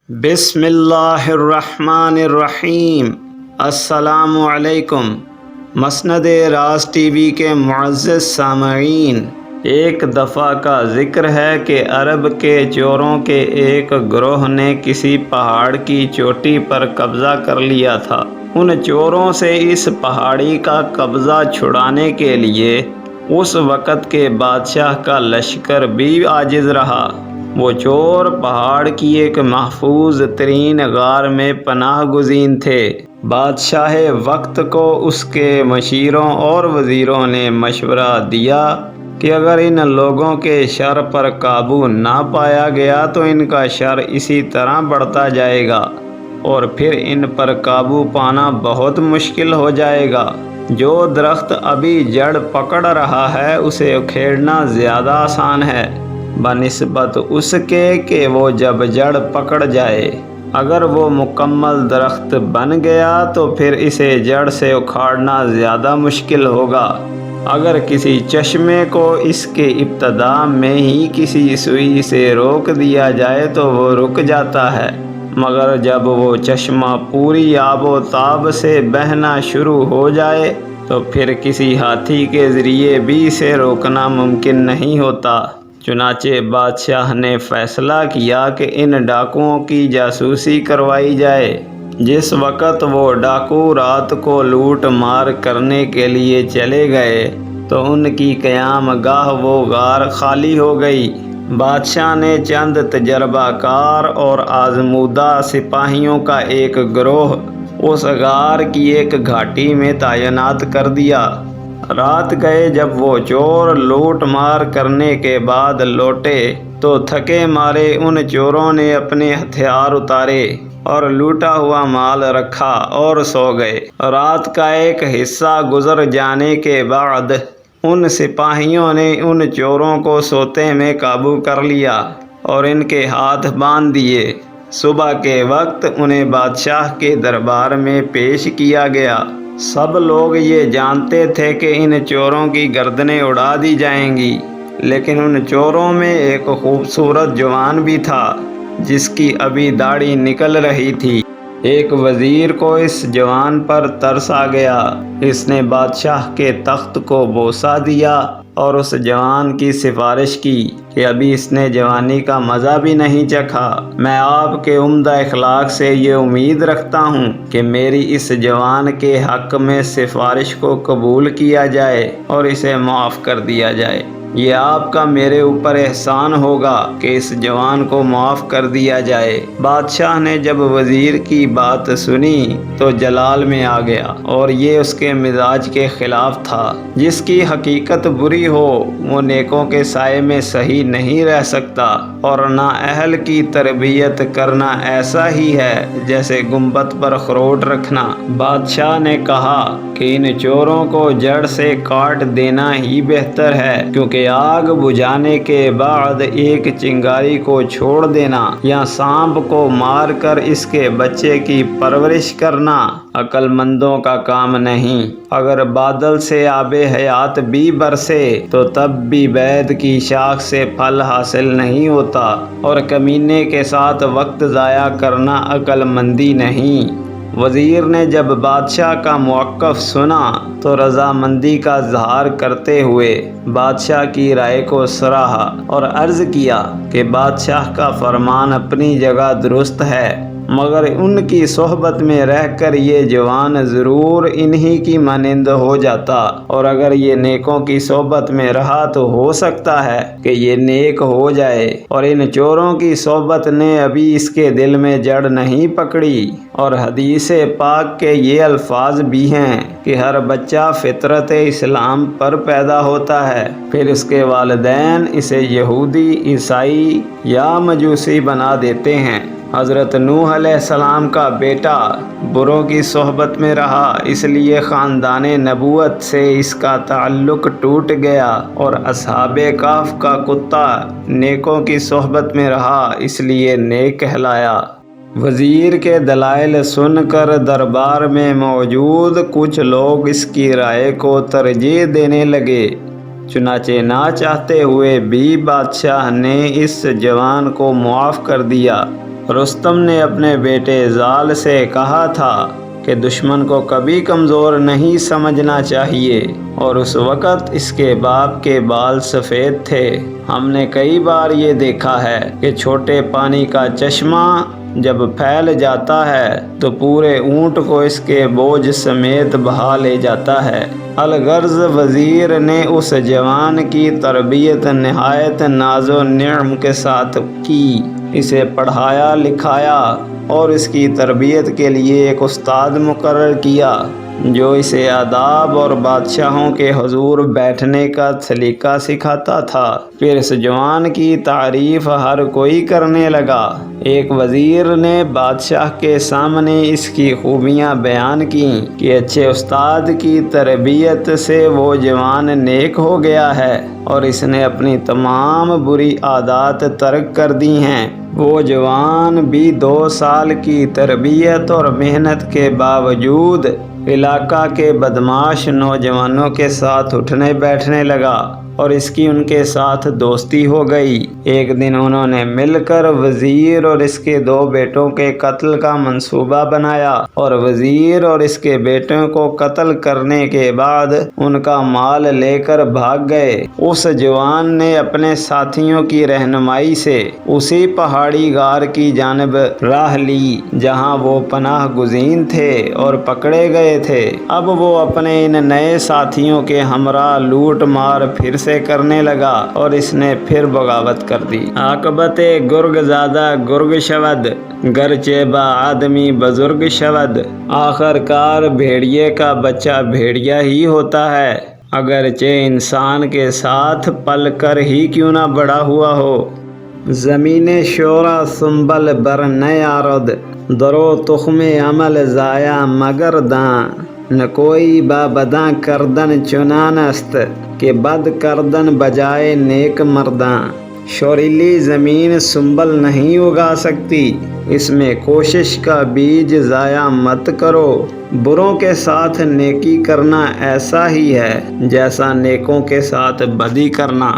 بسم اللہ الرحمن الرحیم۔ السلام علیکم۔ مسند راز ٹی وی کے معزز سامعین، ایک دفعہ کا ذکر ہے کہ عرب کے چوروں کے ایک گروہ نے کسی پہاڑ کی چوٹی پر قبضہ کر لیا تھا۔ ان چوروں سے اس پہاڑی کا قبضہ چھڑانے کے لیے اس وقت کے بادشاہ کا لشکر بھی عاجز رہا۔ وہ چور پہاڑ کی ایک محفوظ ترین غار میں پناہ گزین تھے۔ بادشاہ وقت کو اس کے مشیروں اور وزیروں نے مشورہ دیا کہ اگر ان لوگوں کے شر پر قابو نہ پایا گیا تو ان کا شر اسی طرح بڑھتا جائے گا اور پھر ان پر قابو پانا بہت مشکل ہو جائے گا۔ جو درخت ابھی جڑ پکڑ رہا ہے اسے اکھیڑنا زیادہ آسان ہے بنسبت اس کے کہ وہ جب جڑ پکڑ جائے۔ اگر وہ مکمل درخت بن گیا تو پھر اسے جڑ سے اکھاڑنا زیادہ مشکل ہوگا۔ اگر کسی چشمے کو اس کے ابتدا میں ہی کسی سوئی سے روک دیا جائے تو وہ رک جاتا ہے، مگر جب وہ چشمہ پوری آب و تاب سے بہنا شروع ہو جائے تو پھر کسی ہاتھی کے ذریعے بھی اسے روکنا ممکن نہیں ہوتا۔ چنانچہ بادشاہ نے فیصلہ کیا کہ ان ڈاکوؤں کی جاسوسی کروائی جائے۔ جس وقت وہ ڈاکو رات کو لوٹ مار کرنے کے لیے چلے گئے تو ان کی قیام گاہ وہ غار خالی ہو گئی۔ بادشاہ نے چند تجربہ کار اور آزمودہ سپاہیوں کا ایک گروہ اس غار کی ایک گھاٹی میں تعینات کر دیا۔ رات گئے جب وہ چور لوٹ مار کرنے کے بعد لوٹے تو تھکے مارے ان چوروں نے اپنے ہتھیار اتارے اور لوٹا ہوا مال رکھا اور سو گئے۔ رات کا ایک حصہ گزر جانے کے بعد ان سپاہیوں نے ان چوروں کو سوتے میں قابو کر لیا اور ان کے ہاتھ باندھ دیے۔ صبح کے وقت انہیں بادشاہ کے دربار میں پیش کیا گیا۔ سب لوگ یہ جانتے تھے کہ ان چوروں کی گردنیں اڑا دی جائیں گی، لیکن ان چوروں میں ایک خوبصورت جوان بھی تھا جس کی ابھی داڑھی نکل رہی تھی۔ ایک وزیر کو اس جوان پر ترس آ گیا۔ اس نے بادشاہ کے تخت کو بوسہ دیا اور اس جوان کی سفارش کی کہ ابھی اس نے جوانی کا مزہ بھی نہیں چکھا۔ میں آپ کے عمدہ اخلاق سے یہ امید رکھتا ہوں کہ میری اس جوان کے حق میں سفارش کو قبول کیا جائے اور اسے معاف کر دیا جائے۔ یہ آپ کا میرے اوپر احسان ہوگا کہ اس جوان کو معاف کر دیا جائے۔ بادشاہ نے جب وزیر کی بات سنی تو جلال میں آ گیا اور یہ اس کے مزاج کے خلاف تھا۔ جس کی حقیقت بری ہو وہ نیکوں کے سائے میں صحیح نہیں رہ سکتا، اور نااہل کی تربیت کرنا ایسا ہی ہے جیسے گنبد پر اخروٹ رکھنا۔ بادشاہ نے کہا کہ ان چوروں کو جڑ سے کاٹ دینا ہی بہتر ہے، کیونکہ آگ بجھانے کے بعد ایک چنگاری کو چھوڑ دینا یا سانپ کو مار کر اس کے بچے کی پرورش کرنا عقل مندوں کا کام نہیں۔ اگر بادل سے آب حیات بھی برسے تو تب بھی بید کی شاخ سے پھل حاصل نہیں ہوتا، اور کمینے کے ساتھ وقت ضائع کرنا عقل مندی نہیں۔ وزیر نے جب بادشاہ کا موقف سنا تو رضامندی کا اظہار کرتے ہوئے بادشاہ کی رائے کو سراہا اور عرض کیا کہ بادشاہ کا فرمان اپنی جگہ درست ہے، مگر ان کی صحبت میں رہ کر یہ جوان ضرور انہی کی مانند ہو جاتا، اور اگر یہ نیکوں کی صحبت میں رہا تو ہو سکتا ہے کہ یہ نیک ہو جائے، اور ان چوروں کی صحبت نے ابھی اس کے دل میں جڑ نہیں پکڑی۔ اور حدیث پاک کے یہ الفاظ بھی ہیں کہ ہر بچہ فطرت اسلام پر پیدا ہوتا ہے، پھر اس کے والدین اسے یہودی، عیسائی یا مجوسی بنا دیتے ہیں۔ حضرت نوح علیہ السلام کا بیٹا بروں کی صحبت میں رہا، اس لیے خاندان نبوت سے اس کا تعلق ٹوٹ گیا، اور اصحاب کہف کا کتا نیکوں کی صحبت میں رہا، اس لیے نیک کہلایا۔ وزیر کے دلائل سن کر دربار میں موجود کچھ لوگ اس کی رائے کو ترجیح دینے لگے۔ چنانچہ نہ چاہتے ہوئے بھی بادشاہ نے اس جوان کو معاف کر دیا رستم نے اپنے بیٹے زال سے کہا تھا کہ دشمن کو کبھی کمزور نہیں سمجھنا چاہیے، اور اس وقت اس کے باپ کے بال سفید تھے۔ ہم نے کئی بار یہ دیکھا ہے کہ چھوٹے پانی کا چشمہ جب پھیل جاتا ہے تو پورے اونٹ کو اس کے بوجھ سمیت بہا لے جاتا ہے۔ الغرض وزیر نے اس جوان کی تربیت نہایت ناز و نعم کے ساتھ کی، اسے پڑھایا لکھایا اور اس کی تربیت کے لیے ایک استاد مقرر کیا جو اسے آداب اور بادشاہوں کے حضور بیٹھنے کا سلیقہ سکھاتا تھا۔ پھر اس جوان کی تعریف ہر کوئی کرنے لگا۔ ایک وزیر نے بادشاہ کے سامنے اس کی خوبیاں بیان کیں کہ اچھے استاد کی تربیت سے وہ جوان نیک ہو گیا ہے اور اس نے اپنی تمام بری عادات ترک کر دی ہیں۔ وہ جوان بھی 2 سال کی تربیت اور محنت کے باوجود علاقہ کے بدمعاش نوجوانوں کے ساتھ اٹھنے بیٹھنے لگا اور اس کی ان کے ساتھ دوستی ہو گئی۔ ایک دن انہوں نے مل کر وزیر اور اس کے 2 بیٹوں کے قتل کا منصوبہ بنایا اور وزیر اور اس کے بیٹوں کو قتل کرنے کے بعد ان کا مال لے کر بھاگ گئے۔ اس جوان نے اپنے ساتھیوں کی رہنمائی سے اسی پہاڑی غار کی جانب راہ لی جہاں وہ پناہ گزین تھے اور پکڑے گئے تھے۔ اب وہ اپنے ان نئے ساتھیوں کے ہمراہ لوٹ مار پھر سے کرنے لگا اور اس نے پھر بغاوت کر دی۔ عاقبت گرگ زادہ گرگ شود، گرچہ با آدمی بزرگ شود۔ آخر کار بھیڑیے کا بچہ بھیڑیا ہی ہوتا ہے، اگرچہ انسان کے ساتھ پل کر ہی کیوں نہ بڑا ہوا ہو۔ زمین شورا سنبل بر نیارد، درو تخم عمل ضائع مگر داں۔ نہ کوئی با بداں کردن چنان است کہ بد کردن بجائے نیک مرداں۔ شوریلی زمین سنبل نہیں اگا سکتی، اس میں کوشش کا بیج ضائع مت کرو۔ بروں کے ساتھ نیکی کرنا ایسا ہی ہے جیسا نیکوں کے ساتھ بدی کرنا۔